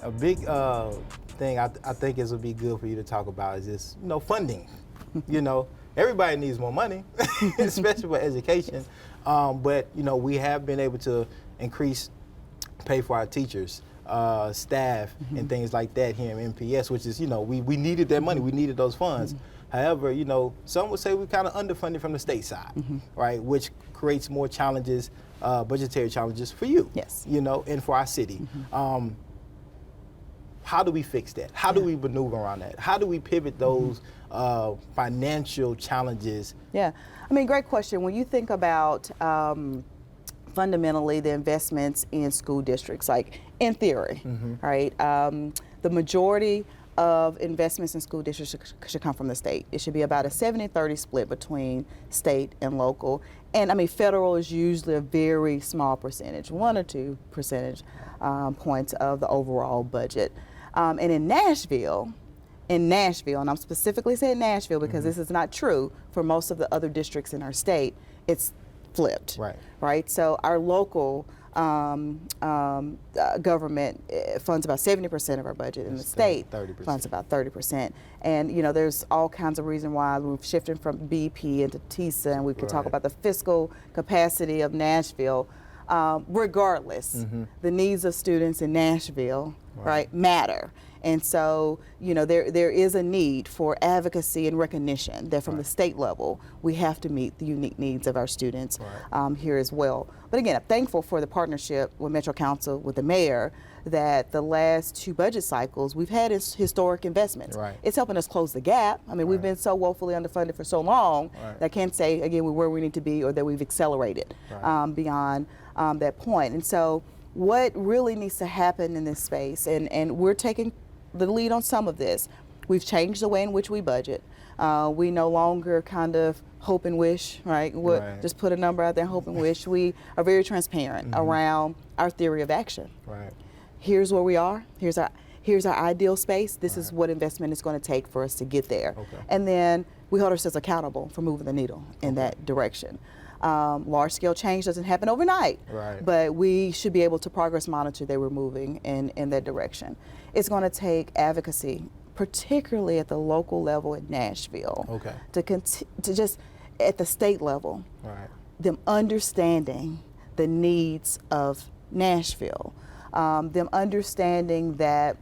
A big thing I think is would be good for you to talk about is this, funding. Everybody needs more money, especially for education. But we have been able to increase pay for our teachers, staff, and things like that here in MPS, which is, we needed that money, we needed those funds. However, some would say we're kind of underfunded from the state side, right? Which creates more challenges, budgetary challenges for you, yes, and for our city. How do we fix that? How do we maneuver around that? How do we pivot those financial challenges? Yeah, I mean, great question. When you think about fundamentally the investments in school districts, like in theory, right? The majority of investments in school districts should come from the state. It should be about a 70-30 split between state and local. And I mean, federal is usually a very small percentage, 1 or 2 percentage points of the overall budget. And in Nashville, and I'm specifically saying Nashville because this is not true for most of the other districts in our state, it's flipped, right? So our local government funds about 70% of our budget, and the state 30%. funds about 30%. And there's all kinds of reasons why we've shifted from BP into TISA, and we could talk about the fiscal capacity of Nashville. Regardless, the needs of students in Nashville, matter. And so, there is a need for advocacy and recognition that from the state level, we have to meet the unique needs of our students here as well. But again, I'm thankful for the partnership with Metro Council, with the mayor, that the last 2 budget cycles, we've had historic investments. It's helping us close the gap. I mean, we've been so woefully underfunded for so long that I can't say, again, we're where we need to be or that we've accelerated beyond that point. And so what really needs to happen in this space, and we're taking the lead on some of this. We've changed the way in which we budget. We no longer kind of hope and wish, right? Just put a number out there, hope and wish. We are very transparent around our theory of action. Here's where we are. Here's our ideal space. This is what investment is going to take for us to get there. And then we hold ourselves accountable for moving the needle in that direction. Large-scale change doesn't happen overnight, but we should be able to progress monitor that we're moving in that direction. It's going to take advocacy, particularly at the local level in Nashville, to just at the state level, them understanding the needs of Nashville, them understanding that,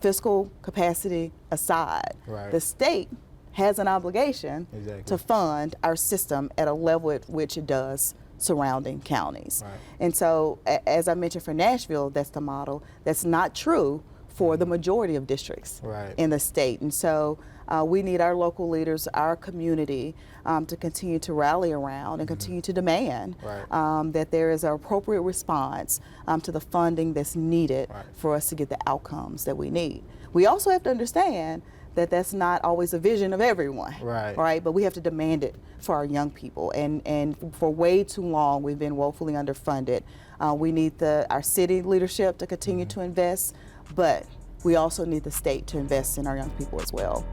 fiscal capacity aside, the state has an obligation to fund our system at a level at which it does surrounding counties. And so, as I mentioned for Nashville, that's the model. That's not true for the majority of districts in the state. And so we need our local leaders, our community, to continue to rally around and continue to demand that there is an appropriate response to the funding that's needed for us to get the outcomes that we need. We also have to understand that that's not always a vision of everyone, but we have to demand it for our young people. And for way too long, we've been woefully underfunded. We need our city leadership to continue to invest, but we also need the state to invest in our young people as well.